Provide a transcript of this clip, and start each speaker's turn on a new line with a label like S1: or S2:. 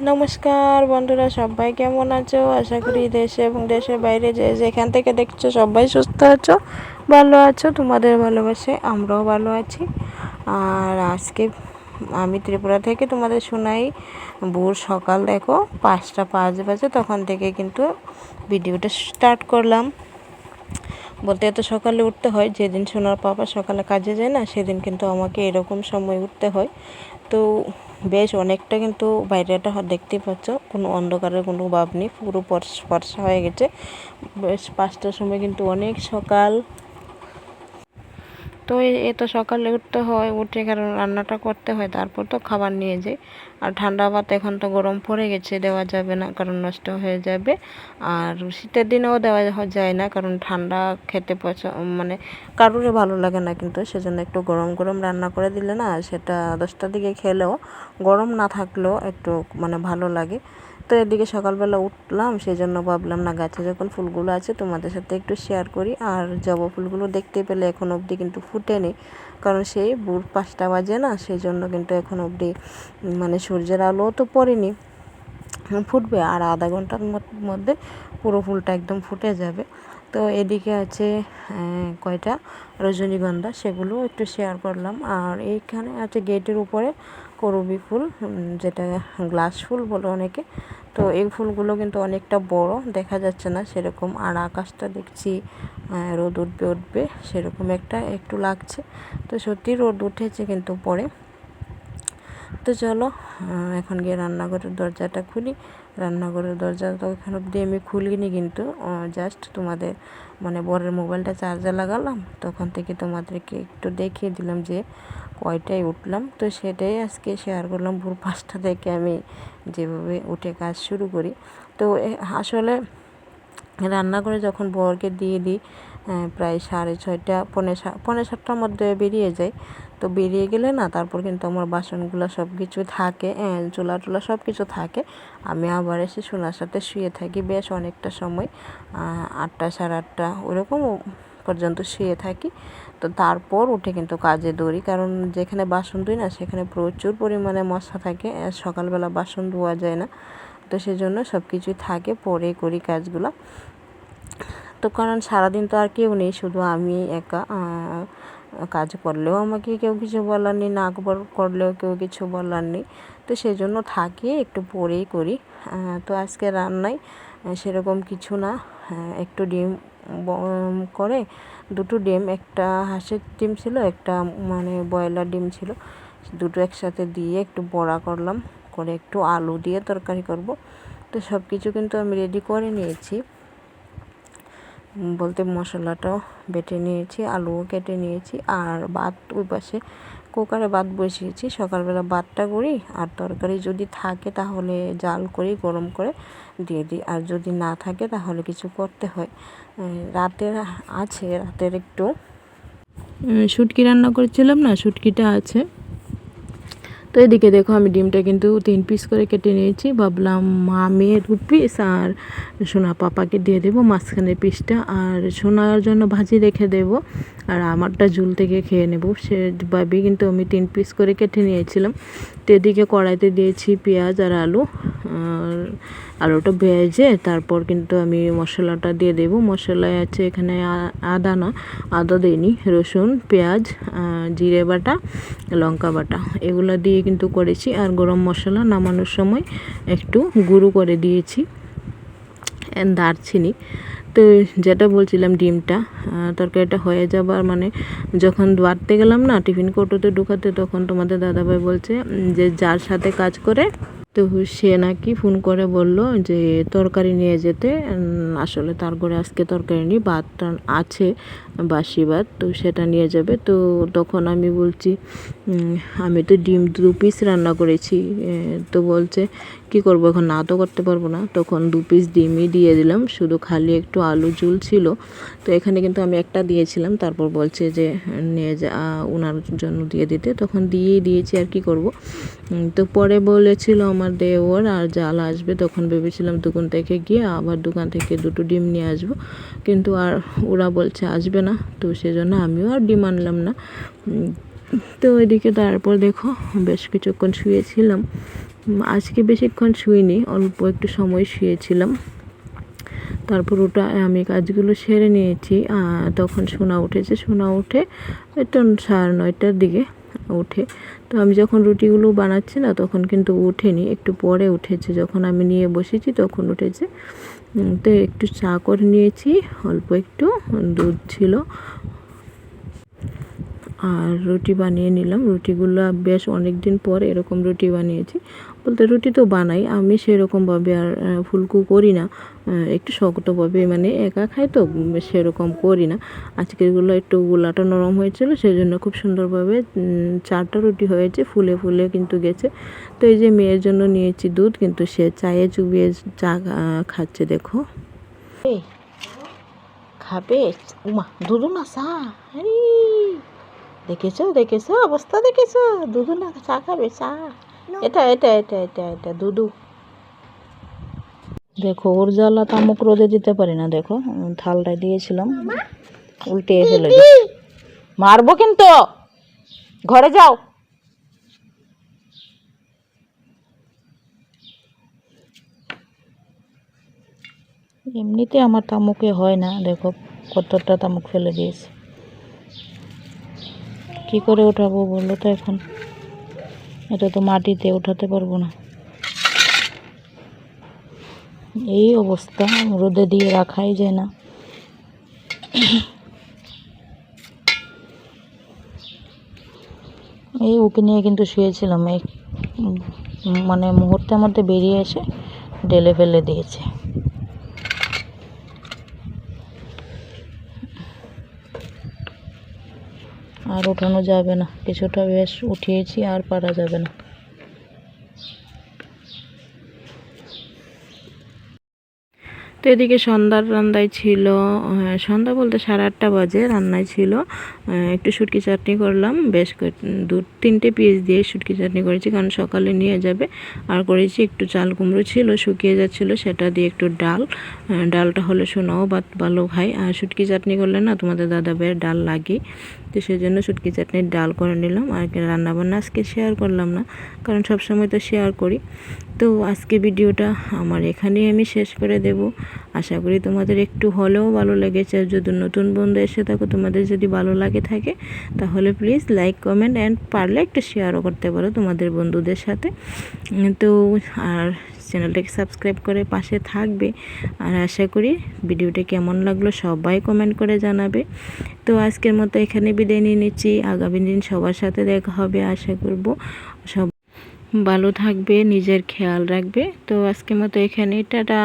S1: নমস্কার বন্ধুরা, সবাই কেমন আছো? আশা করি দেশে এবং দেশের বাইরে যে যেখান থেকে দেখছো সবাই সুস্থ আছো, ভালো আছো। তোমাদের ভালোবাসে আমরাও ভালো আছি। আর আজকে আমি ত্রিপুরা থেকে তোমাদের শোনাই ভোর সকাল, দেখো 5টা 5 বাজে, তখন থেকে কিন্তু ভিডিওটা স্টার্ট করলাম। বলতে এত সকালে উঠতে হয়, যেদিন সোনার পাপা সকালে কাজে যায় না সেদিন কিন্তু আমাকে এরকম সময় উঠতে হয়। তো বেশ অনেকটা কিন্তু বাইরেটা দেখতে পাচ্ছ, কোনো অন্ধকারের কোনো ভাব নেই, পুরো ফর্সা হয়ে গেছে। বেশ 5টার সময় কিন্তু অনেক সকাল। তো এত সকালে উঠতে হয়, উঠে কারণ রান্নাটা করতে হয়, তারপর তো খাবার নিয়ে যাই। আর ঠান্ডা ভাত এখন তো গরম পড়ে গেছে, দেওয়া যাবে না কারণ নষ্ট হয়ে যাবে। আর শীতের দিনেও দেওয়া যায় না কারণ ঠান্ডা খেতে মানে কারোরই ভালো লাগে না, কিন্তু সেজন্য একটু গরম গরম রান্না করে দিলে না, সেটা 10টার দিকে খেলেও গরম না থাকলেও একটু মানে ভালো লাগে। তো এদিকে সকালবেলা উঠলাম, সেই জন্য ভাবলাম না গাছে যখন ফুলগুলো আছে তোমাদের সাথে একটু শেয়ার করি। আর জবা ফুলগুলো দেখতে পেলে এখন অবধি কিন্তু ফুটেনি, কারণ সেই ভোর 5টা বাজে না, সেই জন্য কিন্তু এখন অবধি মানে সূর্যের আলোও তো পড়েনি। ফুটবে আর আধা ঘন্টার মধ্যে পুরো ফুলটা একদম ফুটে যাবে। তো এদিকে আছে কয়টা রজনীগন্ধা, সেগুলো একটু শেয়ার করলাম। আর এইখানে আছে গেটের উপরে করবি ফুল, যেটা গ্লাস ফুল বলে অনেকে। তো এই ফুলগুলো কিন্তু অনেকটা বড়, দেখা যাচ্ছে না সেরকম। আর আকাশটা দেখছি রোদ উঠবে সেরকম একটু লাগছে। তো সত্যি রোদ উঠেছে কিন্তু পরে। তো চলো এখন গিয়ে রান্নাঘরের দরজাটা খুলি। রান্নাঘরের দরজা তো এখন অবধি আমি খুলিনি, কিন্তু জাস্ট তোমাদের মানে বরের মোবাইলটা চার্জে লাগালাম, তখন থেকে তোমাদেরকে একটু দেখিয়ে দিলাম যে কয়টায় উঠলাম। তো সেটাই আজকে শেয়ার করলাম, ভোর 5টা থেকে আমি যেভাবে উঠে কাজ শুরু করি। তো আসলে রান্না করে যখন বরকে দিয়ে দিই প্রায় 6:30 পৌনে 7টার মধ্যে বেরিয়ে যায়। তো বেরিয়ে গেলে না, তারপর কিন্তু আমার বাসনগুলো সব কিছু থাকে, চুলা টুলা সব কিছু থাকে। আমি আবার এসে সোনার সাথে শুয়ে থাকি বেশ অনেকটা সময়, 8টা 8:30 ওরকম পর্যন্ত শুয়ে থাকি। তো তারপর উঠে কিন্তু কাজে দৌড়ি, কারণ যেখানে বাসন ধুই না সেখানে প্রচুর পরিমাণে মশা থাকে, সকালবেলা বাসন ধোয়া যায় না। তো সেজন্য সব কিছুই থাকে, পরে করি কাজগুলো। তো কারণ সারাদিন তো আর কেউ নেই, শুধু আমি একা। কাজ করলেও আমাকে কেউ কিছু বলার নেই, না করলেও কেউ কিছু বলার নেই। তো সেজন্য থাকি, একটু পরেই করি। তো আজকে রান্নায় সেরকম কিছু না, একটু ডিম করে, 2টো ডিম, একটা হাঁসের ডিম ছিল, একটা মানে ব্রয়লার ডিম ছিল, দুটো একসাথে দিয়ে একটু বড়া করলাম, করে একটু আলু দিয়ে তরকারি করব। তো সব কিছু কিন্তু আমি রেডি করে নিয়েছি, বলতে মশলাটাও বেটে নিয়েছি, আলুও কেটে নিয়েছি। আর ভাত ওই পাশে কুকারে ভাত বসিয়েছি, সকালবেলা ভাতটা করি, আর তরকারি যদি থাকে তাহলে জাল করি, গরম করে দিয়ে দিই। আর যদি না থাকে তাহলে কিছু করতে হয়। রাতের একটু শুটকি রান্না করেছিলাম না, শুটকিটা আছে। তো এদিকে দেখো আমি ডিমটা কিন্তু 3 পিস করে কেটে নিয়েছি, ভাবলাম মা মেয়ে 2 পিস আর সোনা পাপাকে দিয়ে দেবো মাঝখানের পিসটা, আর সোনার জন্য ভাজি রেখে দেব, আর আমারটা ঝুল থেকে খেয়ে নেব সেভাবেই কিন্তু আমি 3 পিস করে কেটে নিয়েছিলাম। তো এদিকে কড়াইতে দিয়েছি পেঁয়াজ আর আলু, আর আলুটা ভেজে তারপর কিন্তু আমি মশলাটা দিয়ে দেব। মশলায় আছে এখানে আদা দিইনি, রসুন, পেঁয়াজ, জিরে বাটা, লঙ্কা বাটা, এগুলো দিয়ে কিন্তু করেছি। আর গরম মশলা নামানোর সময় একটু গুঁড়ো করে দিয়েছি, দারচিনি। তো যেটা বলছিলাম, ডিমটা তরকারিটা হয়ে যাবার মানে যখন বাড়তে গেলাম না টিফিন কৌটোতে ঢুকাতে, তখন তোমাদের দাদাভাই বলছে যে যার সাথে কাজ করে, তো সে নাকি ফোন করে বলল যে তরকারি নিয়ে যেতে। আসলে তার ঘরে আজকে তরকারি নেই, ভাতটা আছে, বাসি ভাত, তো সেটা নিয়ে যাবে। তো তখন আমি বলছি আমি তো ডিম 2 পিস রান্না করেছি। তো বলছে কি করব, এখন না তো করতে পারবো না। তখন 2 পিস ডিমই দিয়ে দিলাম, শুধু খালি একটু আলু ঝুল ছিল। তো এখানে কিন্তু আমি একটা দিয়েছিলাম, তারপর বলছে যে নিয়ে যা, ওনার জন্য দিয়ে দিতে, তখন দিয়েই দিয়েছি, আর কি করব। তো পরে বলেছিল আমার দেওর আর জাল আসবে, তখন ভেবেছিলাম দোকান থেকে গিয়ে আবার দোকান থেকে 2টো ডিম নিয়ে আসবো, কিন্তু আর ওরা বলছে আসবে না, তো সেজন্য আমিও আর ডিম আনলাম না। তো এদিকে তারপর দেখো বেশ কিছুক্ষণ শুয়েছিলাম, আজকে বেশিক্ষণ শুইনি, অল্প একটু সময় শুয়েছিলাম। তারপর ওটা আমি কাজগুলো সেরে নিয়েছি। তখন সোনা উঠেছে, সোনা উঠে একটু 9:30টার দিকে উঠে। তো আমি যখন রুটিগুলো বানাচ্ছি না তখন কিন্তু উঠেনি, একটু পরে উঠেছে। যখন আমি নিয়ে বসেছি তখন উঠেছে। তো একটু চা করে নিয়েছি, অল্প একটু দুধ ছিল, আর রুটি বানিয়ে নিলাম। রুটিগুলো বেশ অনেক দিন পর এরকম রুটি বানিয়েছি। বলতে রুটি তো বানাই, আমি সেরকমভাবে আর ফুলকো করি না, একটু শক্তভাবে মানে একা খাই তো সেরকম করি না। আজকেরগুলো একটু গোলাটা নরম হয়েছিল, সেই জন্য খুব সুন্দরভাবে 4টা রুটি হয়েছে, ফুলে ফুলে কিন্তু গেছে। তো এই যে মেয়ের জন্য নিয়েছি দুধ, কিন্তু সে চায়ে চুবিয়ে চা খাচ্ছে। দেখো খাবে, উমা দুধু না চা, দেখেছো দেখেছো অবস্থা দেখেছো, দুধু না চা খাবে, চা। এটা এটা এটা এটা এটা দুধু। দেখো ওর জ্বালা তামুক রোদে দিতে পারি না। দেখো থালটায় দিয়েছিলাম, উল্টে ফেলে দিই, মারবো কিন্তু, ঘরে যাও। এমনিতে আমার তামুকে হয় না, দেখো কতটা তামুক ফেলে দিয়েছে। কি করে ওঠাবো বলো তো এখন, এটা তো মাটিতে ওঠাতে পারবো না। এই অবস্থা, রোদে দিয়ে রাখাই যায় না। এই ওকে নিয়ে কিন্তু শুয়েছিলাম, এই মানে মুহূর্তের মধ্যে বেরিয়ে এসে ঢেলে ফেলে দিয়েছে। আর ওঠানো যাবে না, কিছুটা বেশ উঠিয়েছি, আর পারা যাবে না। তো এদিকে সন্ধ্যার রান্নায় ছিল, সন্ধ্যা বলতে 8:30 বাজে, রান্নায় ছিল একটু শুটকি চাটনি করলাম। বেশ 2-3টে পিস দিয়ে শুটকি চাটনি করেছি, কারণ সকালে নিয়ে যাবে। আর করেছি একটু চাল কুমড়ো ছিল, শুকিয়ে যাচ্ছিলো, সেটা দিয়ে একটু ডাল। ডালটা হলে সোনাও ভাত ভালো খাই, আর শুটকি চাটনি করলে না তোমাদের দাদা ভাইয়ের ডাল লাগে। তো সেই জন্য শুটকি চাটনির ডাল করে নিলাম। আর রান্নাবান্না আজকে শেয়ার করলাম না, কারণ সবসময় তো শেয়ার করি। তো আজকে ভিডিওটা আমার এখানেই আমি শেষ করে দেব। আশা করি তোমাদের একটু হলেও ভালো লেগেছে। যদি নতুন বন্ধু এসে থাকো, তোমাদের যদি ভালো লাগে থাকে, তাহলে প্লিজ লাইক কমেন্ট অ্যান্ড পারলে একটু শেয়ারও করতে পারো তোমাদের বন্ধুদের সাথে। তো আর চ্যানেলটাকে সাবস্ক্রাইব করে পাশে থাকবে। আর আশা করি ভিডিওটা কেমন লাগলো সবাই কমেন্ট করে জানাবে। তো আজকের মতো এখানে বিদায় নিয়ে নিচ্ছি। আগামী দিন সবার সাথে দেখা হবে, আশা করব সব ভালো থাকবে, নিজের খেয়াল রাখবে। তো আজকের মতো এখানে টাটা।